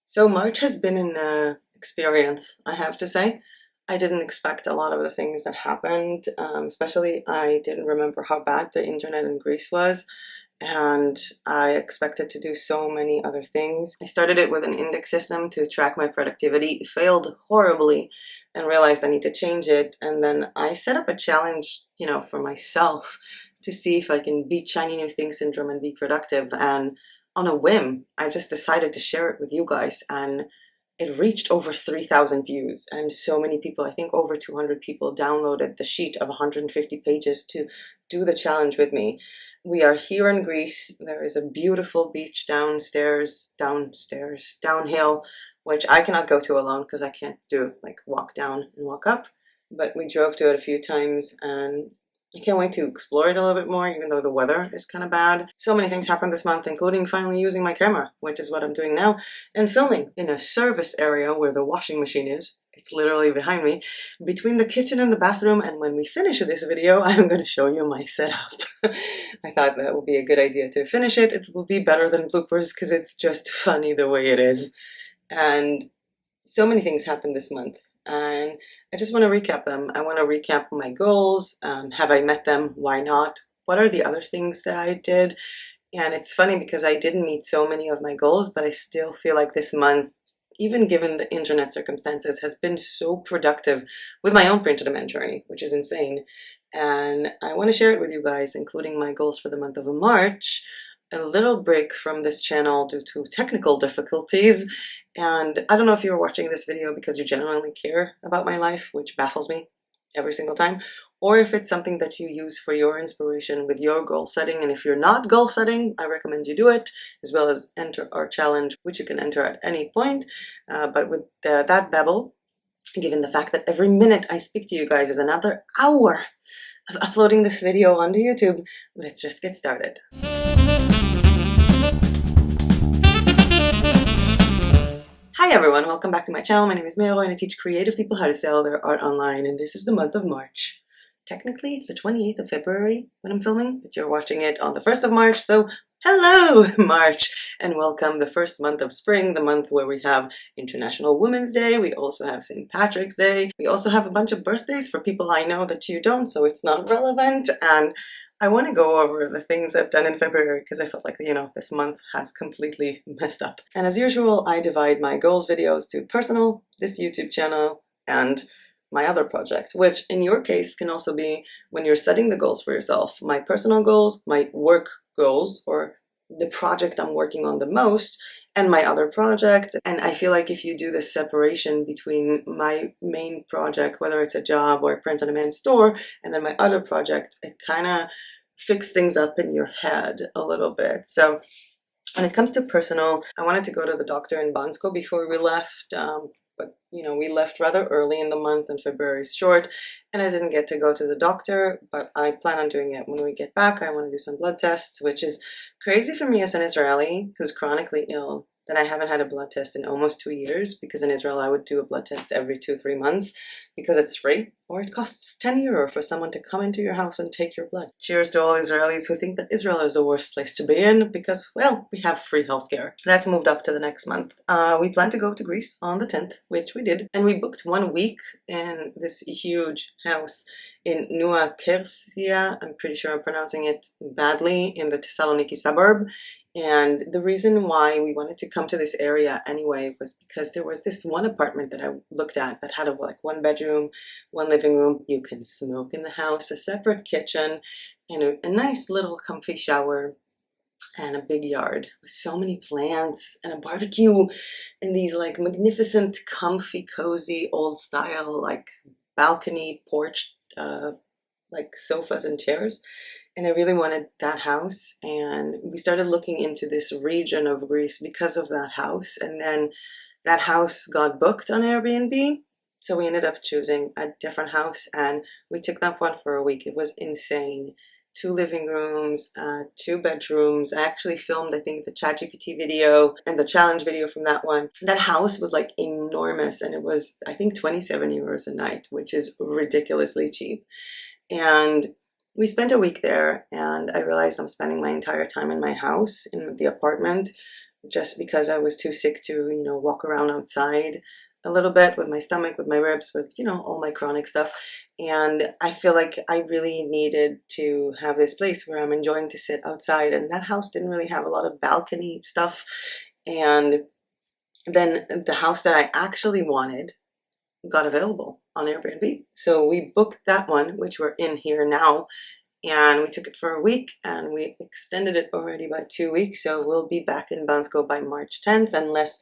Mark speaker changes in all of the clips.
Speaker 1: So March has been an experience, I have to say. I didn't expect a lot of the things that happened, especially I didn't remember how bad the internet in Greece was, and I expected to do so many other things. I started it with an index system to track my productivity. It failed horribly and realized I need to change it, and then I set up a challenge, for myself to see if I can beat shiny new thing syndrome and be productive. And on a whim, I just decided to share it with you guys, and it reached over 3,000 views, and so many people, I think over 200 people, downloaded the sheet of 150 pages to do the challenge with me. We are here in Greece. There is a beautiful beach downhill, which I cannot go to alone because I can't do like walk down and walk up. But we drove to it a few times, and I can't wait to explore it a little bit more, even though the weather is kind of bad. So many things happened this month, including finally using my camera, which is what I'm doing now, and filming in a service area where the washing machine is. It's literally behind me, between the kitchen and the bathroom, and when we finish this video, I'm going to show you my setup. I thought that would be a good idea to finish it. It will be better than bloopers because it's just funny the way it is. And so many things happened this month, and I just want to recap them. I want to recap my goals. Have I met them? Why not? What are the other things that I did? And it's funny because I didn't meet so many of my goals, but I still feel like this month, even given the internet circumstances, has been so productive with my own print-on-demand journey, which is insane. And I want to share it with you guys, including my goals for the month of March. A little break from this channel due to technical difficulties. And I don't know if you're watching this video because you genuinely care about my life, which baffles me every single time, or if it's something that you use for your inspiration with your goal setting. And if you're not goal setting, I recommend you do it, as well as enter our challenge, which you can enter at any point. But with that babble, given the fact that every minute I speak to you guys is another hour of uploading this video onto YouTube, let's just get started. Hi everyone, welcome back to my channel. My name is Mero and I teach creative people how to sell their art online, and this is the month of March. Technically it's the 28th of February when I'm filming, but you're watching it on the 1st of March, so hello March, and welcome the first month of spring, the month where we have International Women's Day. We also have St. Patrick's Day. We also have a bunch of birthdays for people I know that you don't, so it's not relevant. And I want to go over the things I've done in February because I felt like, this month has completely messed up. And as usual, I divide my goals videos to personal, this YouTube channel, and my other project, which in your case can also be when you're setting the goals for yourself. My personal goals, my work goals, or the project I'm working on the most, and my other project. And I feel like if you do this separation between my main project, whether it's a job or a print-on-demand store, and then my other project, it kind of fixes things up in your head a little bit. So when it comes to personal, I wanted to go to the doctor in Bansko before we left, but we left rather early in the month and February is short, and I didn't get to go to the doctor, but I plan on doing it when we get back. I want to do some blood tests, which is crazy for me as an Israeli who's chronically ill, that I haven't had a blood test in almost 2 years, because in Israel I would do a blood test every 2-3 months because it's free, or it costs 10 euro for someone to come into your house and take your blood. Cheers to all Israelis who think that Israel is the worst place to be in because, well, we have free healthcare. That's moved up to the next month. We plan to go to Greece on the 10th, which we did, and we booked 1 week in this huge house in Nua Kersia. I'm pretty sure I'm pronouncing it badly, in the Thessaloniki suburb. And the reason why we wanted to come to this area anyway was because there was this one apartment that I looked at that had 1 bedroom, 1 living room. You can smoke in the house, a separate kitchen, and a nice little comfy shower, and a big yard with so many plants and a barbecue, and these magnificent, comfy, cozy, old style balcony porch sofas and chairs. And I really wanted that house, and we started looking into this region of Greece because of that house, and then that house got booked on Airbnb, so we ended up choosing a different house, and we took that one for a week. It was insane. 2 living rooms, 2 bedrooms. I actually filmed, I think, the ChatGPT video and the challenge video from that one. That house was enormous, and it was, I think, 27 euros a night, which is ridiculously cheap. And we spent a week there, and I realized I'm spending my entire time in my house, in the apartment, just because I was too sick to, walk around outside a little bit with my stomach, with my ribs, with, all my chronic stuff. And I feel like I really needed to have this place where I'm enjoying to sit outside. And that house didn't really have a lot of balcony stuff. And then the house that I actually wanted got available on Airbnb. So we booked that one, which we're in here now. And we took it for a week and we extended it already by 2 weeks. So we'll be back in Bansko by March 10th, unless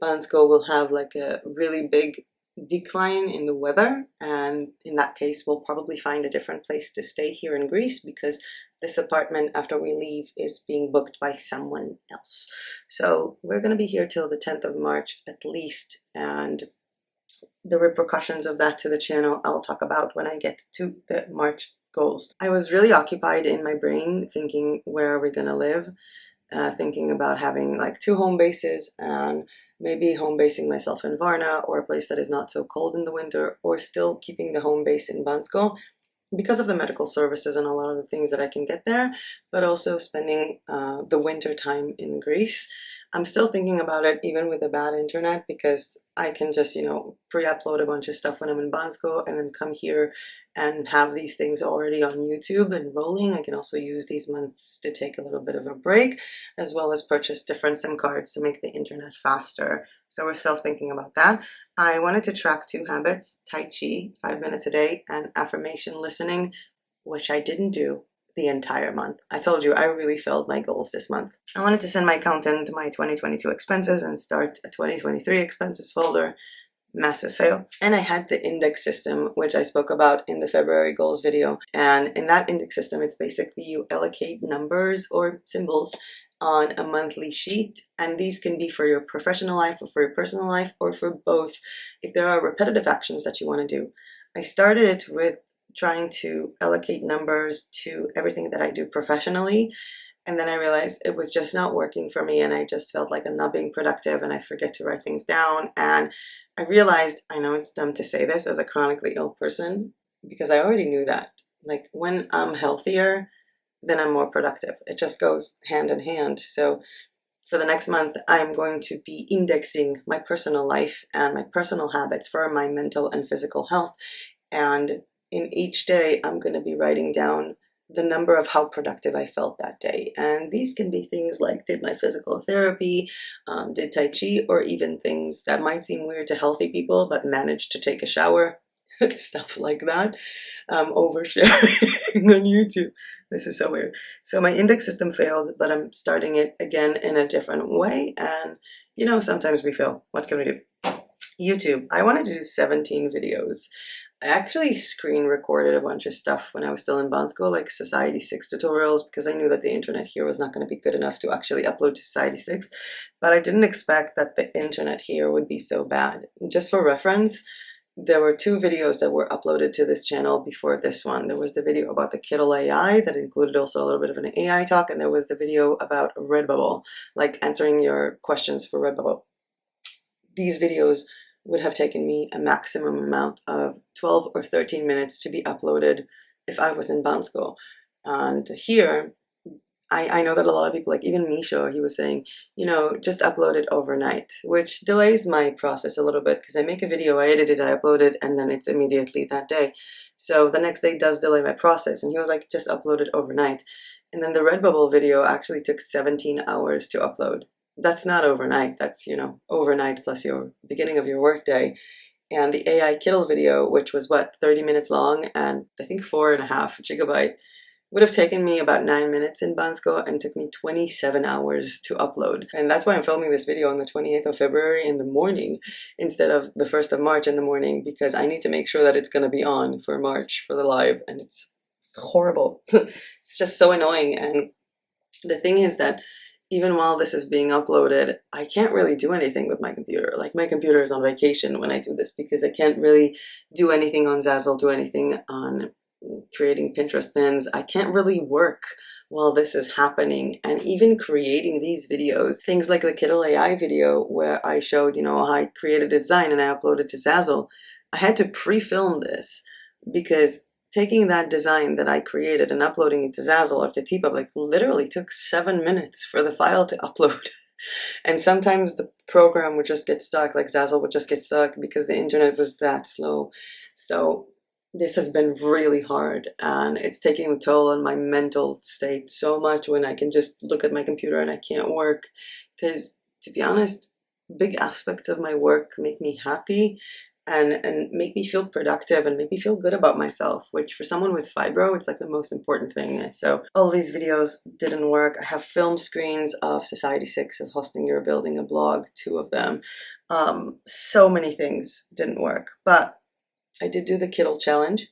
Speaker 1: Bansko will have like a really big decline in the weather. And in that case, we'll probably find a different place to stay here in Greece, because this apartment after we leave is being booked by someone else. So we're going to be here till the 10th of March at least. And the repercussions of that to the channel I'll talk about when I get to the March goals. I was really occupied in my brain thinking, where are we gonna live? Thinking about having like 2 home bases, and maybe home basing myself in Varna, or a place that is not so cold in the winter, or still keeping the home base in Bansko because of the medical services and a lot of the things that I can get there, but also spending the winter time in Greece. I'm still thinking about it even with the bad internet, because I can just, pre-upload a bunch of stuff when I'm in Bansko and then come here and have these things already on YouTube and rolling. I can also use these months to take a little bit of a break, as well as purchase different SIM cards to make the internet faster. So we're still thinking about that. I wanted to track 2 habits, Tai Chi, 5 minutes a day, and affirmation listening, which I didn't do the entire month. I told you I really failed my goals this month. I wanted to send my accountant my 2022 expenses and start a 2023 expenses folder. Massive fail. And I had the index system, which I spoke about in the February goals video. And in that index system, it's basically you allocate numbers or symbols on a monthly sheet. And these can be for your professional life or for your personal life, or for both, if there are repetitive actions that you want to do. I started it with trying to allocate numbers to everything that I do professionally. And then I realized it was just not working for me, and I just felt like I'm not being productive, and I forget to write things down. And I realized, I know it's dumb to say this as a chronically ill person, because I already knew that. Like, when I'm healthier, then I'm more productive. It just goes hand in hand. So for the next month, I'm going to be indexing my personal life and my personal habits for my mental and physical health. And in each day, I'm going to be writing down the number of how productive I felt that day. And these can be things like, did my physical therapy, did Tai Chi, or even things that might seem weird to healthy people, but managed to take a shower, stuff like that. Oversharing on YouTube. This is so weird. So my index system failed, but I'm starting it again in a different way. And, sometimes we fail. What can we do? YouTube. I wanted to do 17 videos. I actually screen recorded a bunch of stuff when I was still in Bansko, like Society 6 tutorials, because I knew that the internet here was not going to be good enough to actually upload to Society 6. But I didn't expect that the internet here would be so bad. Just for reference, there were 2 videos that were uploaded to this channel before this one. There was the video about the Kittl AI that included also a little bit of an AI talk, and there was the video about RedBubble, like answering your questions for RedBubble. These videos would have taken me a maximum amount of 12 or 13 minutes to be uploaded if I was in Bansko. And here, I know that a lot of people, like even Misho, he was saying, just upload it overnight, which delays my process a little bit, because I make a video, I edit it, I upload it, and then it's immediately that day. So the next day does delay my process. And he was like, just upload it overnight. And then the RedBubble video actually took 17 hours to upload. That's not overnight. That's, overnight plus your beginning of your workday. And the AI Kittl video, which was 30 minutes long and I think 4.5 gigabyte, would have taken me about 9 minutes in Bansko and took me 27 hours to upload. And that's why I'm filming this video on the 28th of February in the morning instead of the 1st of March in the morning, because I need to make sure that it's going to be on for March for the live, and it's horrible. It's just so annoying. And the thing is that even while this is being uploaded, I can't really do anything with my computer. Like, my computer is on vacation when I do this, because I can't really do anything on Zazzle, do anything on creating Pinterest pins. I can't really work while this is happening. And even creating these videos, things like the Kittl AI video where I showed, how I created a design and I uploaded to Zazzle, I had to pre-film this, because taking that design that I created and uploading it to Zazzle or to TPUB, literally took 7 minutes for the file to upload. And sometimes the program would just get stuck, like Zazzle would just get stuck because the internet was that slow. So this has been really hard, and it's taking a toll on my mental state so much when I can just look at my computer and I can't work. Because to be honest, big aspects of my work make me happy and make me feel productive and make me feel good about myself, which for someone with fibro, it's like the most important thing. So all these videos didn't work. I have film screens of Society 6 of hosting your building a blog, 2 of them. So many things didn't work, but I did do the Kittl challenge.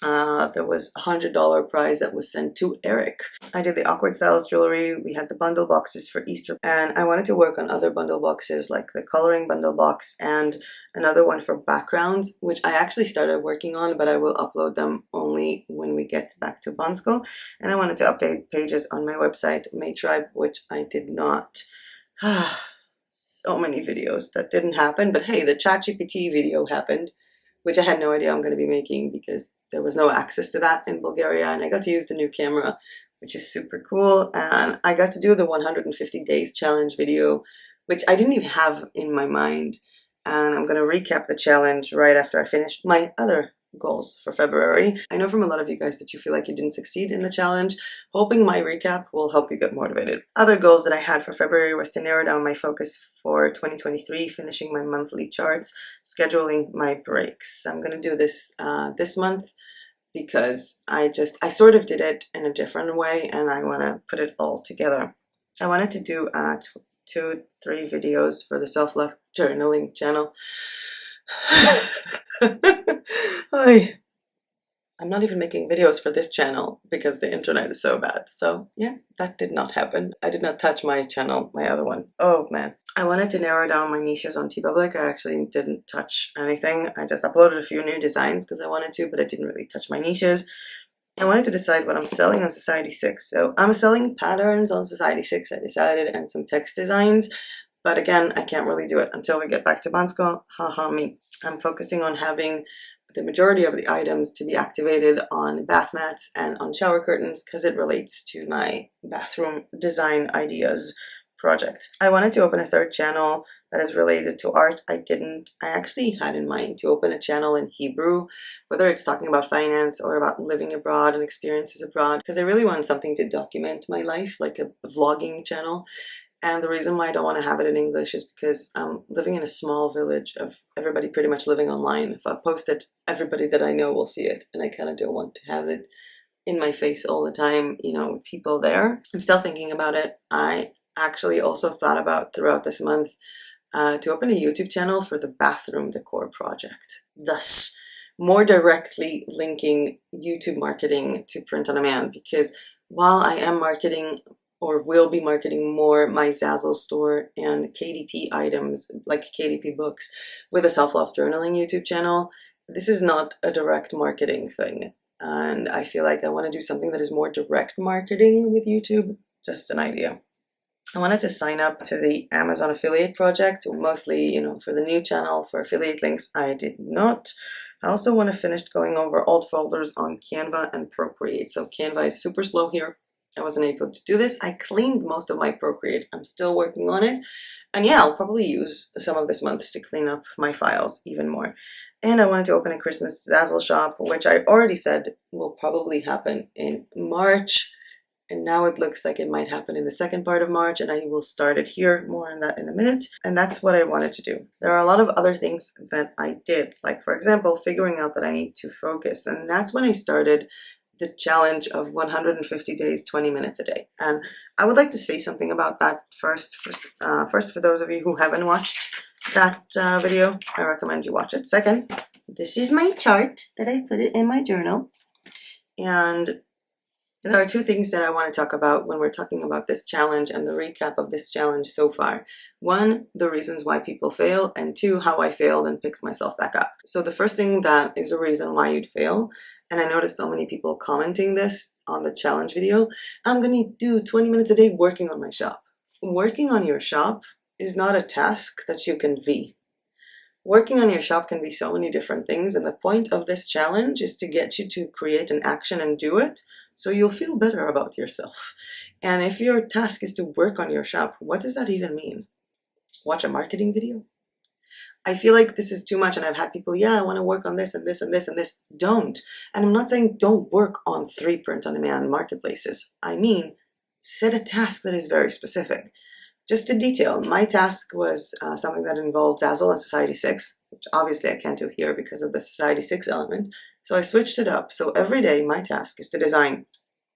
Speaker 1: There was a $100 prize that was sent to Eric. I did the awkward styles jewelry. We had the bundle boxes for Easter, and I wanted to work on other bundle boxes like the coloring bundle box and another one for backgrounds, which I actually started working on, but I will upload them only when we get back to Bansko. And I wanted to update pages on my website, Maytribe, which I did not. So many videos that didn't happen, but hey, the ChatGPT video happened, which I had no idea I'm going to be making because there was no access to that in Bulgaria, and I got to use the new camera, which is super cool. And I got to do the 150 days challenge video, which I didn't even have in my mind. And I'm going to recap the challenge right after I finish my other goals for February. I know from a lot of you guys that you feel like you didn't succeed in the challenge. Hoping my recap will help you get motivated. Other goals that I had for February was to narrow down my focus for 2023, finishing my monthly charts, scheduling my breaks. I'm going to do this this month because I sort of did it in a different way, and I want to put it all together. I wanted to do 2-3 videos for the self-love journaling channel. I'm not even making videos for this channel because the internet is so bad. So yeah, that did not happen. I did not touch my channel, my other one. Oh man. I wanted to narrow down my niches on TeePublic. I actually didn't touch anything. I just uploaded a few new designs because I wanted to, but I didn't really touch my niches. I wanted to decide what I'm selling on Society 6. So I'm selling patterns on Society 6, I decided, and some text designs. But again, I can't really do it until we get back to Bansko. Haha me. I'm focusing on having the majority of the items to be activated on bath mats and on shower curtains because it relates to my bathroom design ideas project. I wanted to open a 3rd channel that is related to art. I didn't. I actually had in mind to open a channel in Hebrew, whether it's talking about finance or about living abroad and experiences abroad, because I really want something to document my life, like a vlogging channel. And the reason why I don't want to have it in English is because I'm living in a small village of everybody pretty much living online. If I post it, everybody that I know will see it, and I kind of don't want to have it in my face all the time, you know, with people there. I'm still thinking about it. I actually also thought about throughout this month to open a YouTube channel for the bathroom decor project, thus more directly linking YouTube marketing to print on demand, because while I am marketing or will be marketing more my Zazzle store and KDP items, like KDP books, with a self-love journaling YouTube channel, this is not a direct marketing thing. And I feel like I want to do something that is more direct marketing with YouTube. Just an idea. I wanted to sign up to the Amazon affiliate project, mostly, you know, for the new channel, for affiliate links. I did not. I also want to finish going over old folders on Canva and Procreate. So Canva is super slow here. I wasn't able to do this. I cleaned most of my Procreate. I'm still working on it. And yeah, I'll probably use some of this month to clean up my files even more. And I wanted to open a Christmas Zazzle shop, which I already said will probably happen in March. And now it looks like it might happen in the second part of March, and I will start it here. More on that in a minute. And that's what I wanted to do. There are a lot of other things that I did, like for example, figuring out that I need to focus. And that's when I started the challenge of 150 days, 20 minutes a day. And I would like to say something about that first. First, for those of you who haven't watched that video, I recommend you watch it. Second, this is my chart that I put it in my journal. And there are 2 things that I want to talk about when we're talking about this challenge and the recap of this challenge so far. 1, the reasons why people fail, and 2, how I failed and picked myself back up. So the first thing that is a reason why you'd fail, and I noticed so many people commenting this on the challenge video, I'm going to do 20 minutes a day working on my shop. Working on your shop is not a task that you can V. Working on your shop can be so many different things, and the point of this challenge is to get you to create an action and do it so you'll feel better about yourself. And if your task is to work on your shop, what does that even mean? Watch a marketing video? I feel like this is too much, and I've had people, yeah, I want to work on this and this and this and this. Don't. And I'm not saying don't work on 3 print-on-demand marketplaces. I mean, set a task that is very specific. Just to detail, my task was something that involved Zazzle and Society 6, which obviously I can't do here because of the Society 6 element. So I switched it up. So every day my task is to design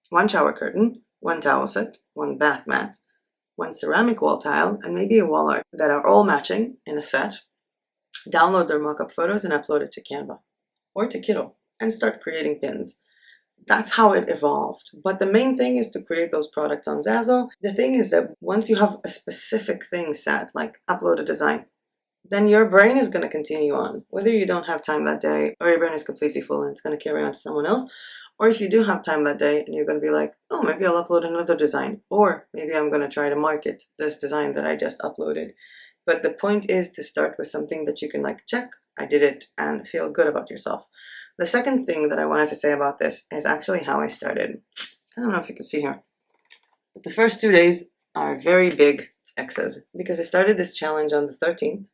Speaker 1: 1 shower curtain, 1 towel set, 1 bath mat, 1 ceramic wall tile, and maybe a wall art that are all matching in a set. Download their mock-up photos and upload it to Canva or to Kittl and start creating pins. That's how it evolved. But the main thing is to create those products on Zazzle. The thing is that once you have a specific thing set, like upload a design, then your brain is going to continue on. Whether you don't have time that day or your brain is completely full and it's going to carry on to someone else, or if you do have time that day and you're going to be like, oh, maybe I'll upload another design, or maybe I'm going to try to market this design that I just uploaded. But the point is to start with something that you can like check, I did it, and feel good about yourself. The second thing that I wanted to say about this is actually how I started. I don't know if you can see here, but the first 2 days are very big X's because I started this challenge on the 13th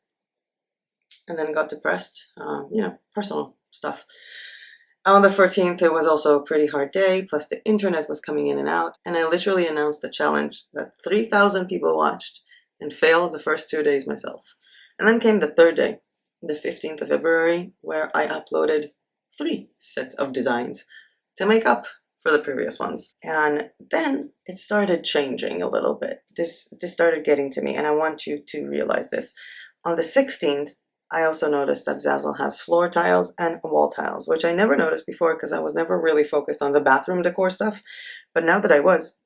Speaker 1: and then got depressed, personal stuff. On the 14th, it was also a pretty hard day, plus the internet was coming in and out, and I literally announced the challenge that 3,000 people watched and failed the first 2 days myself. And then came the third day, the 15th of February, where I uploaded 3 sets of designs to make up for the previous ones. And then it started changing a little bit. This started getting to me, and I want you to realize this. On the 16th, I also noticed that Zazzle has floor tiles and wall tiles, which I never noticed before because I was never really focused on the bathroom decor stuff. But now that I was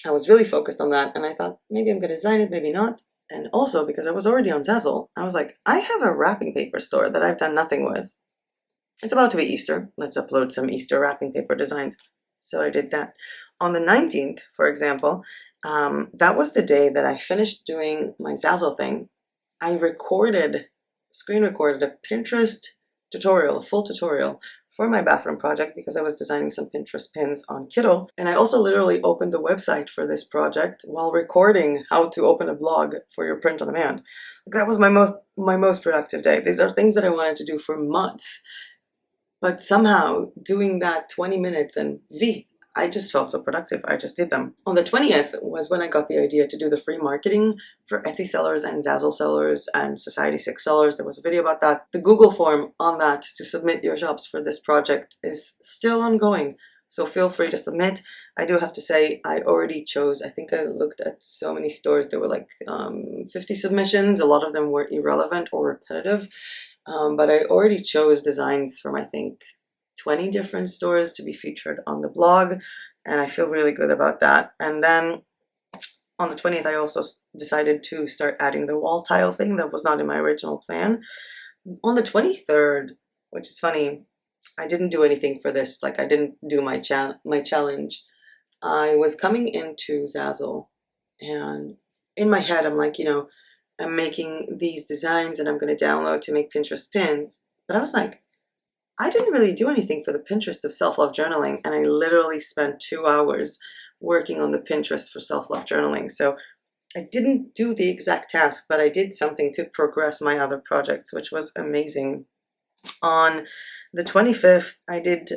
Speaker 1: really focused on that, and I thought maybe I'm going to design it, maybe not. And also because I was already on Zazzle, I was like, I have a wrapping paper store that I've done nothing with. It's about to be Easter. Let's upload some Easter wrapping paper designs. So I did that. On the 19th, for example, that was the day that I finished doing my Zazzle thing. I screen recorded a Pinterest tutorial, a full tutorial for my bathroom project because I was designing some Pinterest pins on Kittl. And I also literally opened the website for this project while recording how to open a blog for your print on demand. That was my most productive day. These are things that I wanted to do for months. But somehow doing that 20 minutes and I just felt so productive. I just did them. On the 20th was when I got the idea to do the free marketing for Etsy sellers and Zazzle sellers and Society 6 sellers. There was a video about that. The Google form on that to submit your shops for this project is still ongoing. So feel free to submit. I do have to say, I already chose, I think I looked at so many stores. There were like 50 submissions. A lot of them were irrelevant or repetitive. But I already chose designs from, I think, 20 different stores to be featured on the blog, and I feel really good about that. And then on the 20th, I also decided to start adding the wall tile thing that was not in my original plan. On the 23rd, which is funny, I didn't do anything for this. Like, I didn't do my challenge. I was coming into Zazzle, and in my head, I'm like, I'm making these designs and I'm going to download to make Pinterest pins. But I was like, I didn't really do anything for the Pinterest of self-love journaling, and I literally spent 2 hours working on the Pinterest for self-love journaling. So I didn't do the exact task, but I did something to progress my other projects, which was amazing. On the 25th, I did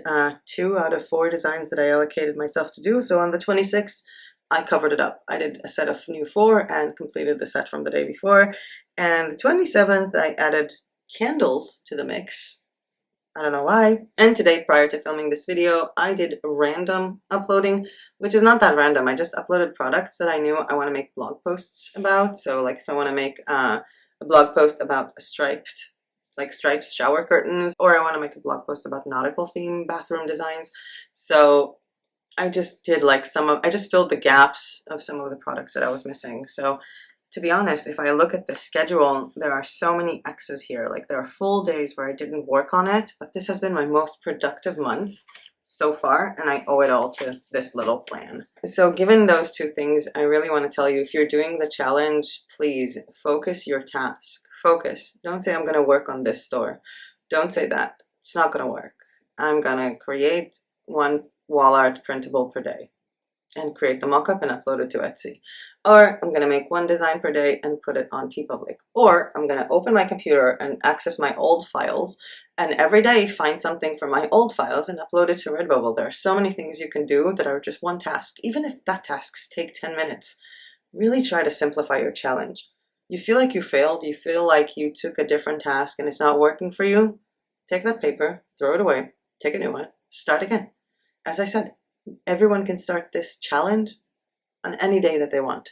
Speaker 1: 2 out of 4 designs that I allocated myself to do. So on the 26th, I covered it up. I did a set of new 4 and completed the set from the day before. And the 27th, I added candles to the mix. I don't know why. And today, prior to filming this video, I did random uploading, which is not that random. I just uploaded products that I knew I want to make blog posts about. So like if I want to make a blog post about striped shower curtains, or I want to make a blog post about nautical theme bathroom designs. So I just did I just filled the gaps of some of the products that I was missing. So to be honest, if I look at the schedule, there are so many X's here. Like there are full days where I didn't work on it, but this has been my most productive month so far, and I owe it all to this little plan. So given those 2 things, I really want to tell you, if you're doing the challenge, please focus your task. Focus. Don't say I'm going to work on this store. Don't say that. It's not going to work. I'm going to create 1 wall art printable per day. and create the mockup and upload it to Etsy. Or I'm going to make one design per day and put it on TeePublic. Or I'm going to open my computer and access my old files and every day find something from my old files and upload it to RedBubble. There are so many things you can do that are just one task. Even if that tasks take 10 minutes, really try to simplify your challenge. You feel like you failed, you feel like you took a different task and it's not working for you, take that paper, throw it away, take a new one, start again. As I said, everyone can start this challenge on any day that they want.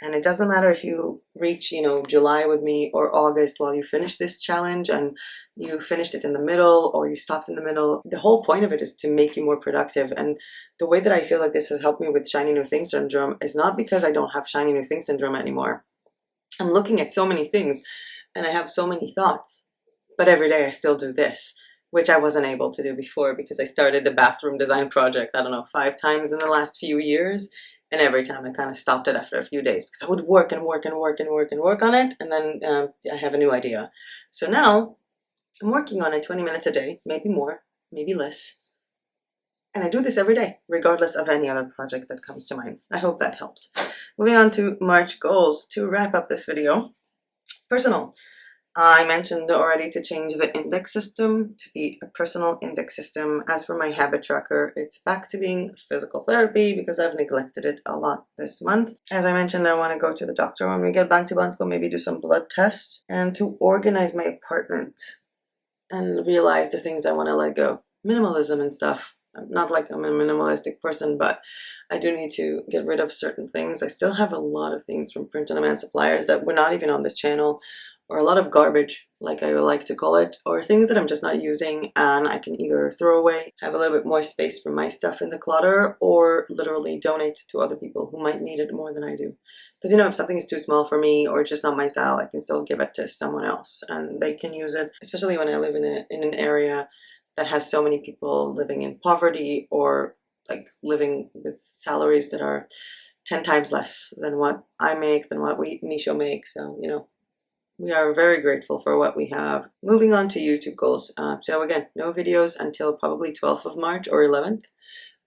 Speaker 1: And it doesn't matter if you reach, July with me or August while you finish this challenge and you finished it in the middle or you stopped in the middle. The whole point of it is to make you more productive. And the way that I feel like this has helped me with shiny new thing syndrome is not because I don't have shiny new thing syndrome anymore. I'm looking at so many things and I have so many thoughts, but every day I still do this, which I wasn't able to do before because I started a bathroom design project, 5 times in the last few years. And every time I kind of stopped it after a few days because I would work and work and work and work and work on it. And then I have a new idea. So now I'm working on it 20 minutes a day, maybe more, maybe less. And I do this every day, regardless of any other project that comes to mind. I hope that helped. Moving on to March goals to wrap up this video. Personal. I mentioned already to change the index system to be a personal index system. As for my habit tracker, it's back to being physical therapy because I've neglected it a lot this month. As I mentioned, I want to go to the doctor when we get back to Bansko, maybe do some blood tests, and to organize my apartment and realize the things I want to let go. Minimalism and stuff. Not like I'm a minimalistic person, but I do need to get rid of certain things. I still have a lot of things from print-on-demand suppliers that were not even on this channel, or a lot of garbage, like I like to call it, or things that I'm just not using and I can either throw away, have a little bit more space for my stuff in the clutter, or literally donate to other people who might need it more than I do. Because if something is too small for me or just not my style, I can still give it to someone else and they can use it, especially when I live in an area that has so many people living in poverty or like living with salaries that are 10 times less than what I make, than what Misho makes. So, we are very grateful for what we have. Moving on to YouTube goals. So again, no videos until probably 12th of March or 11th.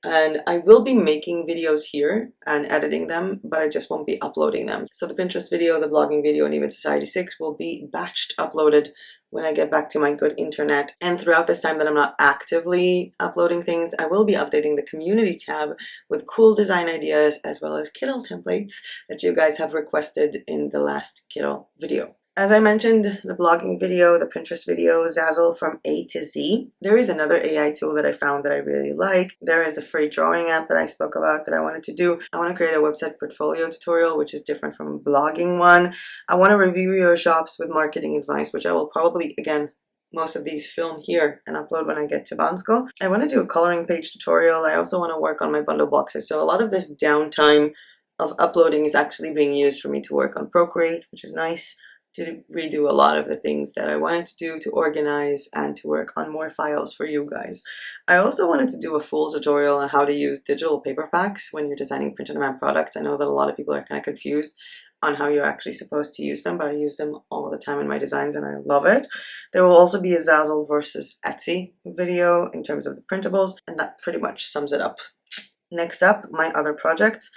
Speaker 1: And I will be making videos here and editing them, but I just won't be uploading them. So the Pinterest video, the blogging video, and even Society 6 will be batched uploaded when I get back to my good internet. And throughout this time that I'm not actively uploading things, I will be updating the community tab with cool design ideas as well as Kittl templates that you guys have requested in the last Kittl video. As I mentioned, the blogging video, the Pinterest video, Zazzle from A to Z. There is another AI tool that I found that I really like. There is the free drawing app that I spoke about that I wanted to do. I want to create a website portfolio tutorial, which is different from a blogging one. I want to review your shops with marketing advice, which I will probably, again, most of these film here and upload when I get to Bansko. I want to do a coloring page tutorial. I also want to work on my bundle boxes. So a lot of this downtime of uploading is actually being used for me to work on Procreate, which is nice, to redo a lot of the things that I wanted to do, to organize and to work on more files for you guys. I also wanted to do a full tutorial on how to use digital paper packs when you're designing print-on-demand products. I know that a lot of people are kind of confused on how you're actually supposed to use them, but I use them all the time in my designs and I love it. There will also be a Zazzle versus Etsy video in terms of the printables, and that pretty much sums it up. Next up, my other projects.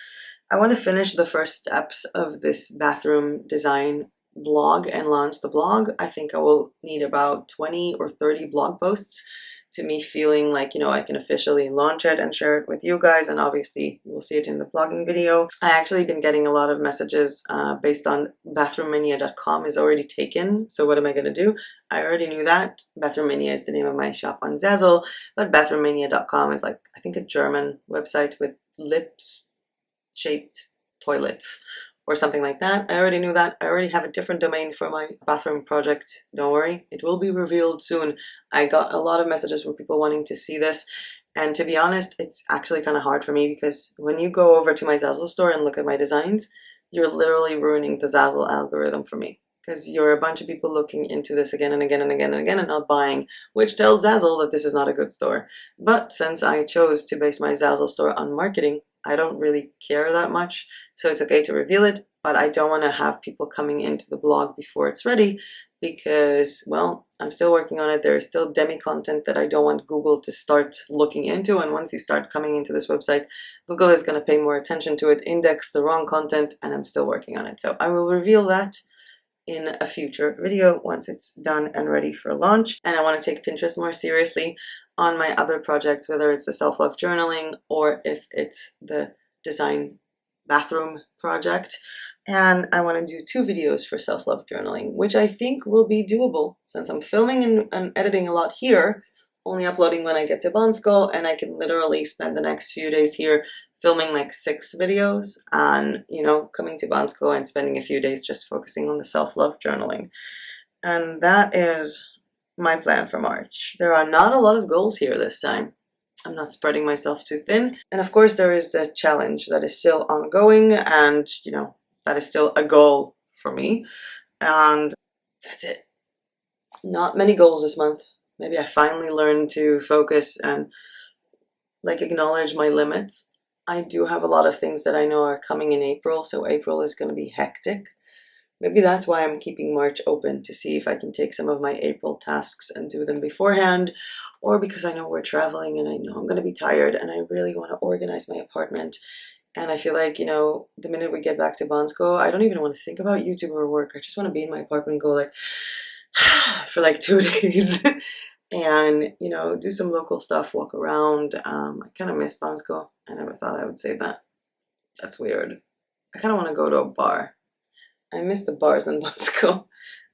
Speaker 1: I want to finish the first steps of this bathroom design blog and launch the blog. I think I will need about 20 or 30 blog posts to me feeling like, I can officially launch it and share it with you guys, and obviously you'll see it in the blogging video. I actually been getting a lot of messages based on bathroommania.com is already taken, so what am I going to do? I already knew that. Bathroommania is the name of my shop on Zazzle, but bathroommania.com is like, I think, a German website with lip-shaped toilets or something like that. I already knew that. I already have a different domain for my bathroom project. Don't worry, it will be revealed soon. I got a lot of messages from people wanting to see this, and to be honest, it's actually kind of hard for me because when you go over to my Zazzle store and look at my designs, you're literally ruining the Zazzle algorithm for me, because you're a bunch of people looking into this again and again and again and again and not buying, which tells Zazzle that this is not a good store. But since I chose to base my Zazzle store on marketing, I don't really care that much, so it's okay to reveal it, but I don't want to have people coming into the blog before it's ready because, well, I'm still working on it. There is still demi content that I don't want Google to start looking into, and once you start coming into this website, Google is going to pay more attention to it, index the wrong content, and I'm still working on it. So I will reveal that in a future video once it's done and ready for launch. And I want to take Pinterest more seriously on my other projects, whether it's the self-love journaling or if it's the design bathroom project. And I want to do 2 videos for self-love journaling, which I think will be doable since I'm filming and editing a lot here, only uploading when I get to Bansko, and I can literally spend the next few days here filming like 6 videos and, you know, coming to Bansko and spending a few days just focusing on the self-love journaling. And that is my plan for March. There are not a lot of goals here this time. I'm not spreading myself too thin. And of course there is the challenge that is still ongoing, and, you know, that is still a goal for me. And that's it. Not many goals this month. Maybe I finally learned to focus and like acknowledge my limits. I do have a lot of things that I know are coming in April, so April is going to be hectic. Maybe that's why I'm keeping March open, to see if I can take some of my April tasks and do them beforehand, or because I know we're traveling and I know I'm going to be tired and I really want to organize my apartment. And I feel like, you know, the minute we get back to Bansko, I don't even want to think about YouTube or work. I just want to be in my apartment and go like for like 2 days and, you know, do some local stuff, walk around. I kind of miss Bansko. I never thought I would say that. That's weird. I kind of want to go to a bar. I miss the bars in Bansko.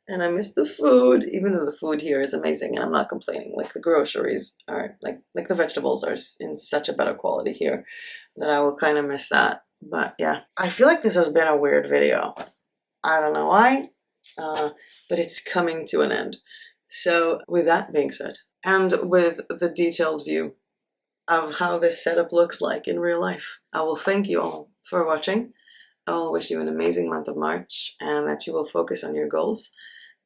Speaker 1: And I miss the food, even though the food here is amazing and I'm not complaining. Like the groceries are, like the vegetables are in such a better quality here that I will kind of miss that. But yeah, I feel like this has been a weird video. I don't know why, but it's coming to an end. So with that being said, and with the detailed view of how this setup looks like in real life, I will thank you all for watching. I will wish you an amazing month of March and that you will focus on your goals.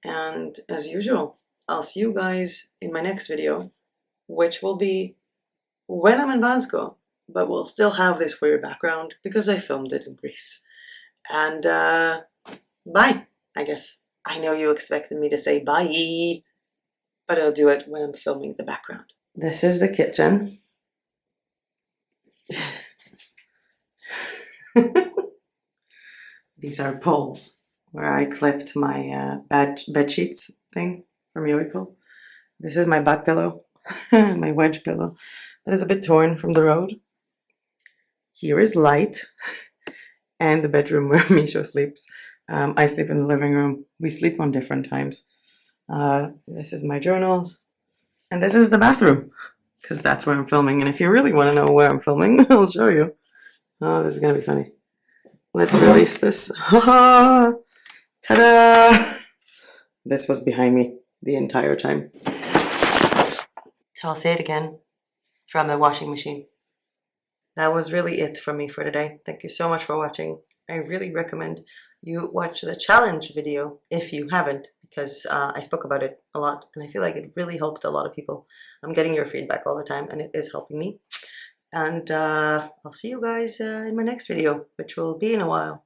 Speaker 1: And as usual, I'll see you guys in my next video, which will be when I'm in Bansko, but we'll still have this weird background because I filmed it in Greece. And bye, I guess. I know you expected me to say bye, but I'll do it when I'm filming the background. This is the kitchen. These are poles where I clipped my bed sheets thing from Yoico. This is my back pillow, my wedge pillow. That is a bit torn from the road. Here is light, and the bedroom where Misho sleeps. I sleep in the living room. We sleep on different times. This is my journals, and this is the bathroom, because that's where I'm filming. And if you really want to know where I'm filming, I'll show you. Oh, this is gonna be funny. Let's release this. Ta-da! This was behind me the entire time. So I'll say it again, from the washing machine. That was really it from me for today. Thank you so much for watching. I really recommend you watch the challenge video if you haven't, because I spoke about it a lot and I feel like it really helped a lot of people. I'm getting your feedback all the time and it is helping me. And I'll see you guys in my next video, which will be in a while.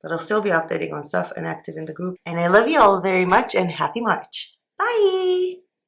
Speaker 1: But I'll still be updating on stuff and active in the group. And I love you all very much and happy March. Bye!